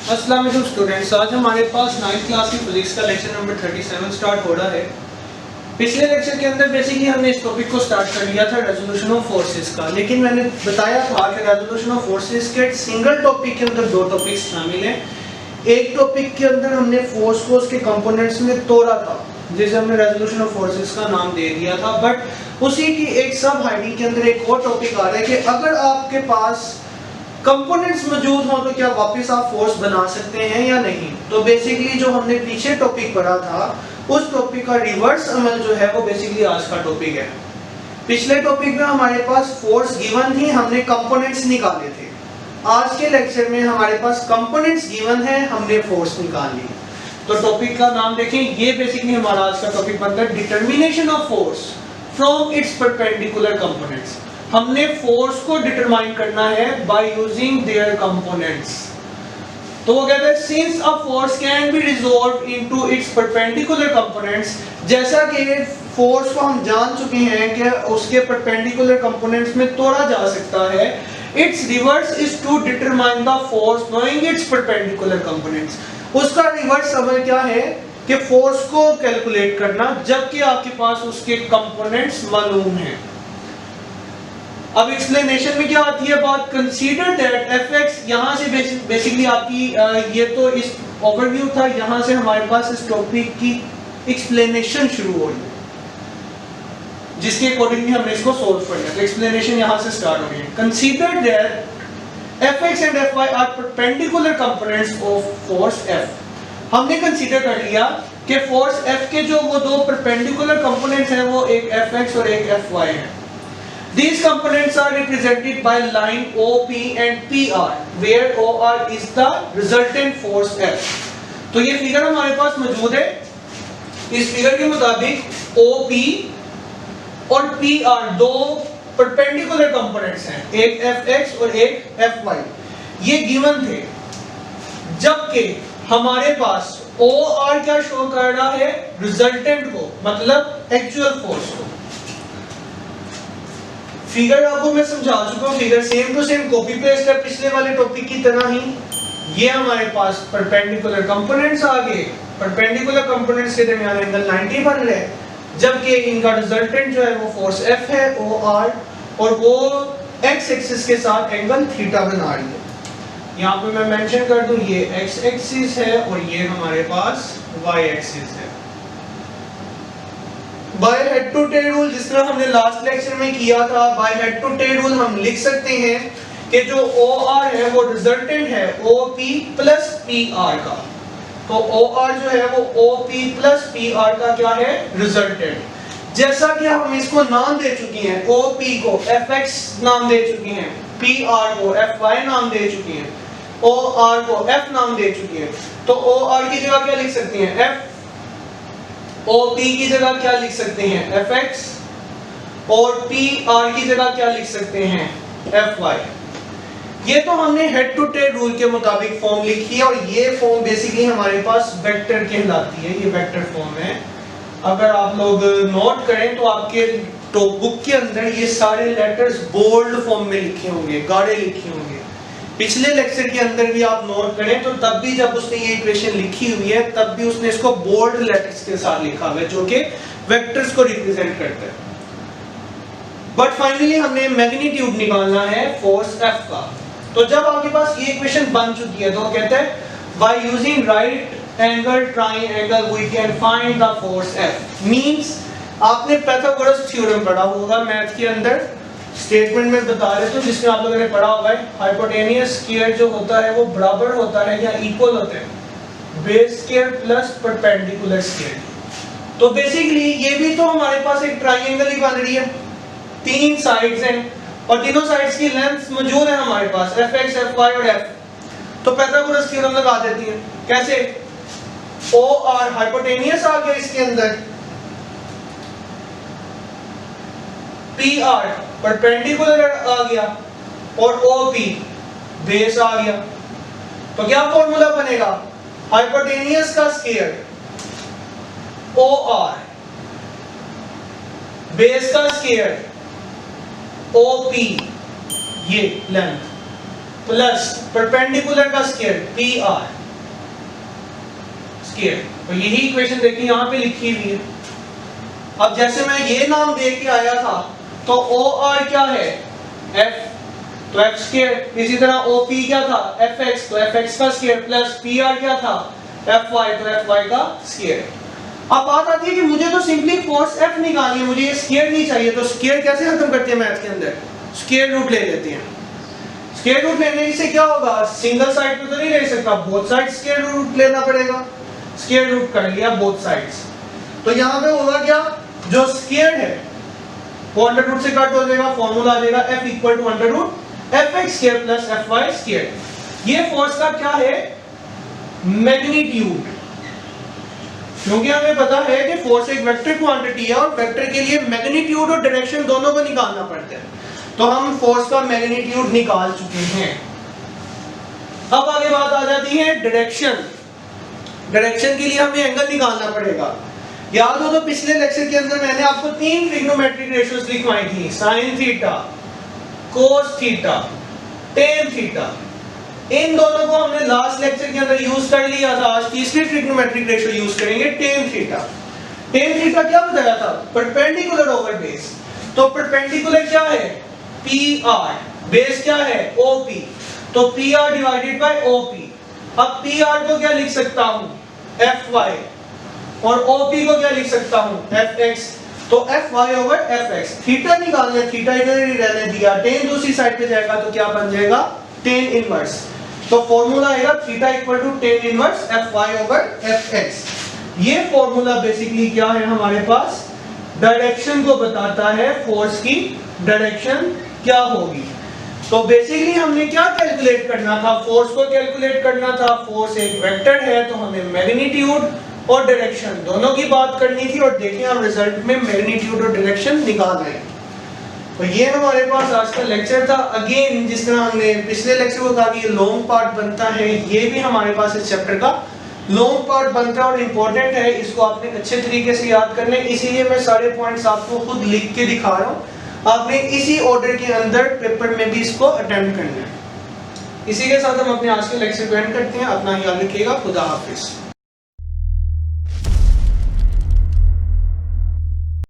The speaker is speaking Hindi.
अस्सलाम वालेकुम स्टूडेंट्स, आज हमारे पास 9th क्लास की फिजिक्स का लेक्चर नंबर 37 स्टार्ट हो रहा है। पिछले लेक्चर के अंदर बेसिकली हमने इस टॉपिक को स्टार्ट कर लिया था रेजोल्यूशन ऑफ फोर्सेस का, लेकिन मैंने बताया था कि रेजोल्यूशन ऑफ फोर्सेस के सिंगल टॉपिक के अंदर दो टॉपिक्स शामिल हैं। एक टॉपिक के अंदर हमने फोर्स को उसके कंपोनेंट्स में तोड़ा था, जिसे हमने रेजोल्यूशन ऑफ फोर्सेस का नाम दे दिया था। बट उसी की एक सब हेडिंग के अंदर एक और टॉपिक आ रहा है कि अगर आपके पास कंपोनेंट्स मौजूद हो तो क्या वापस आप फोर्स बना सकते हैं या नहीं। तो बेसिकली जो हमने पीछे टॉपिक पढ़ा था उस टॉपिक का रिवर्स अमल जो है वो बेसिकली आज का टॉपिक है। पिछले टॉपिक में हमारे पास फोर्स गिवन थी, हमने कंपोनेंट्स निकाले थे। आज के लेक्चर में हमारे पास कंपोनेंट्स गिवन है, हमने फोर्स निकाल ली। तो टॉपिक का नाम देखें, ये बेसिकली हमारा आज का टॉपिक बनता है determination of force from its perpendicular components. हमने फोर्स को डिटरमाइन करना है बाय यूजिंग देयर कंपोनेंट्स। तो वो कहते हैं since a force can be resolve into its perpendicular components, जैसा कि फोर्स को हम जान चुके हैं कि उसके परपेंडिकुलर कंपोनेंट्स में तोड़ा जा सकता है, its reverse is to determine the force knowing its perpendicular components. उसका रिवर्स अमल क्या है कि फोर्स को कैलकुलेट करना जबकि आपके पास उसके कंपोनेंट्स मालूम हैं। अब एक्सप्लेनेशन में क्या आती है बात, कंसीडर दैट fx, यहां से बेसिकली आपकी ये तो इस ओवरव्यू था, यहां से हमारे पास इस टॉपिक की एक्सप्लेनेशन शुरू हो रही है, जिसके अकॉर्डिंगली हमने इसको सोल्व कर लिया। तो एक्सप्लेनेशन यहां से स्टार्ट हो रही है। Consider that fx and fy are perpendicular components of force F। हमने कंसीडर कर लिया कि फोर्स F के जो वो दो परपेंडिकुलर कंपोनेंट्स हैं वो एक fx और एक fy है। These components are represented by line OP and PR, where OR is the resultant force F। तो ये फिगर हमारे पास मौजूद है। इस फिगर के मुताबिक OP और PR दो परपेंडिकुलर कंपोनेंट्स हैं, एक Fx और एक Fy। ये गिवन थे, जबकि हमारे पास OR क्या शो कर रहा है, रिजल्टेंट को, मतलब एक्चुअल फोर्स को। फिगर आपको मैं समझा चुका हूं, figure same to same copy paste है पिछले वाले टॉपिक की तरह ही। ये हमारे पास परपेंडिकुलर कंपोनेंट्स आ गए, परपेंडिकुलर कंपोनेंट्स के दरमियान एंगल 90 बन रहा है, जबकि इनका रिजल्टेंट जो है वो फोर्स F है OR, और वो x एक्सिस के साथ एंगल थीटा बना रही है। यहाँ पे मैं मेंशन कर दूं, ये x एक्सिस है और ये हमारे पास y एक्सिस है। By head to tail rule, जिस तरह हमने लास्ट लेक्चर में किया था, by head to tail rule हम लिख सकते हैं कि जो OR है वो रिजल्टेंट है OP प्लस PR का। तो OR जो है वो OP प्लस PR का क्या है, रिजल्टेंट। जैसा कि हम इसको नाम दे चुके हैं, OP को Fx नाम दे चुके हैं, PR को Fy नाम दे चुके हैं, OR को F नाम दे चुके हैं। तो OR की जगह क्या लिख सकते हैं, F। OP की जगह क्या लिख सकते हैं, Fx, और PR की जगह क्या लिख सकते हैं, Fy। ये तो हमने हेड टू टेल रूल के मुताबिक फॉर्म लिखी है, और ये फॉर्म बेसिकली हमारे पास वेक्टर कहलाती है, ये वेक्टर फॉर्म है। अगर आप लोग नोट करें तो आपके तो बुक के अंदर ये सारे लेटर्स बोल्ड फॉर्म में लिखे होंगे, गाढ़े लिखे होंगे। पिछले लेक्चर के अंदर भी आप नोट करें तो तब भी जब उसने ये इक्वेशन लिखी हुई है तब भी उसने इसको बोल्ड लेटर्स के साथ लिखा हुआ है, जो कि वेक्टर्स को रिप्रेजेंट करता है। बट फाइनली हमने मैग्नीट्यूड निकालना है फोर्स F का। तो जब आपके पास ये इक्वेशन बन चुकी है तो कहते हैं by using right angle triangle we can find the force F। Means आपने पाइथागोरस थ्योरम पढ़ा होगा मैथ के अंदर, स्टेटमेंट में बता रहे तो जिसमें आप लोगों ने पढ़ा होगा हाइपोटेनियस स्क्वायर जो होता है वो बराबर होता है या इक्वल होता है base square plus perpendicular square. तो बेसिकली ये भी तो हमारे पास एक ट्रायंगल ही बन रही है, तीन साइड्स हैं और तीनों साइड्स की लेंथ मौजूद है हमारे पास, Fx, Fy और F। तो पाइथागोरस थ्योरम लगा देती है। कैसे, OR हाइपोटेनियस आ गया इसके अंदर, PR परपेंडिकुलर आ गया और OP बेस आ गया। तो क्या फॉर्मूला बनेगा, हाइपोटेनियस का स्क्वायर OR, बेस का स्क्वायर OP ये लेंथ, प्लस परपेंडिकुलर का स्क्वायर PR। स्क्वायर। तो यही इक्वेशन देखिए यहाँ पे लिखी हुई है। अब जैसे मैं ये नाम दे के आया था तो OR क्या है F, तो F स्क्वायर। इसी तरह OP क्या था FX, तो FX का स्क्वायर प्लस PR क्या था FY, तो FY का स्क्वायर। अब बात आती है कि मुझे तो सिंपली फोर्स F निकालनी है, मुझे ये स्क्वायर नहीं चाहिए। तो स्क्वायर कैसे खत्म करते हैं मैथ के अंदर, स्क्वायर रूट ले लेते हैं। स्क्वायर रूट लेने से क्या होगा, सिंगल साइड पे तो नहीं ले सकता, बोथ साइड स्क्वायर रूट लेना पड़ेगा। स्क्वायर रूट कर लिया बोथ साइड्स, तो यहाँ पे होगा क्या, जो स्क्वायर है वो अंडर रूट से कट हो जाएगा, फार्मूला आ जाएगा F equal to under root Fx square plus Fy square. ये फोर्स का क्या है, मैग्नीट्यूड। क्योंकि हमें पता है कि फोर्स एक वेक्टर क्वांटिटी है और वेक्टर के लिए मैग्नीट्यूड और डायरेक्शन दोनों को निकालना पड़ता है, तो हम फोर्स का मैग्नीट्यूड निकाल चुके हैं। अब आगे बात आ जाती है डायरेक्शन। डायरेक्शन के लिए हमें एंगल निकालना पड़ेगा। याद हो तो पिछले लेक्चर के अंदर मैंने आपको 3 ट्रिग्नोमेट्रिक रेशियोज लिखवाई थी, sine theta, cos theta, tan theta. इन दोनों को हमने लास्ट लेक्चर के अंदर यूज कर लिया था। आज तीसरी ट्रिग्नोमेट्रिक रेशियो यूज करेंगे, टेन थीटा। टेन थीटा क्या बताया था, परपेंडिकुलर ओवर बेस। तो परपेंडिकुलर क्या है PR, बेस क्या है OP, तो PR डिवाइडेड बाय OP। अब PR को क्या लिख सकता हूं FY और OP को क्या लिख सकता हूं FX, तो FY ओवर FX। थीटा निकालना है, थीटा इधर ही रहने दिया, टेन दूसरी साइड पे जाएगा तो क्या बन जाएगा टेन इनवर्स। तो फॉर्मूला आएगा theta equal to tan inverse FY over FX। ये फॉर्मूला बेसिकली क्या है हमारे पास, डायरेक्शन को बताता है, फोर्स की डायरेक्शन क्या होगी। तो बेसिकली हमने क्या कैलकुलेट करना था, फोर्स को कैलकुलेट करना था। फोर्स एक वेक्टर है तो हमें मैग्नीट्यूड और डायरेक्शन दोनों की बात करनी थी, और देखिए हम रिजल्ट में मैग्नीट्यूड और डायरेक्शन निकाल रहे हैं। तो ये हमारे पास आज का लेक्चर था। अगेन जिस तरह हमने पिछले लेक्चर को कहा कि ये लॉन्ग पार्ट बनता है, ये भी हमारे पास इस चैप्टर का लॉन्ग पार्ट बनता है और इम्पोर्टेंट है, इसको आपने अच्छे तरीके से याद करना है। इसीलिए मैं सारे पॉइंट्स आपको खुद लिख के दिखा रहा हूँ, आपने इसी ऑर्डर के अंदर पेपर में भी इसको अटेम्प्ट करना है। इसी के साथ हम अपने आज के लेक्चर को एंड करते हैं। अपना ख्याल रखिएगा, खुदा हाफिज।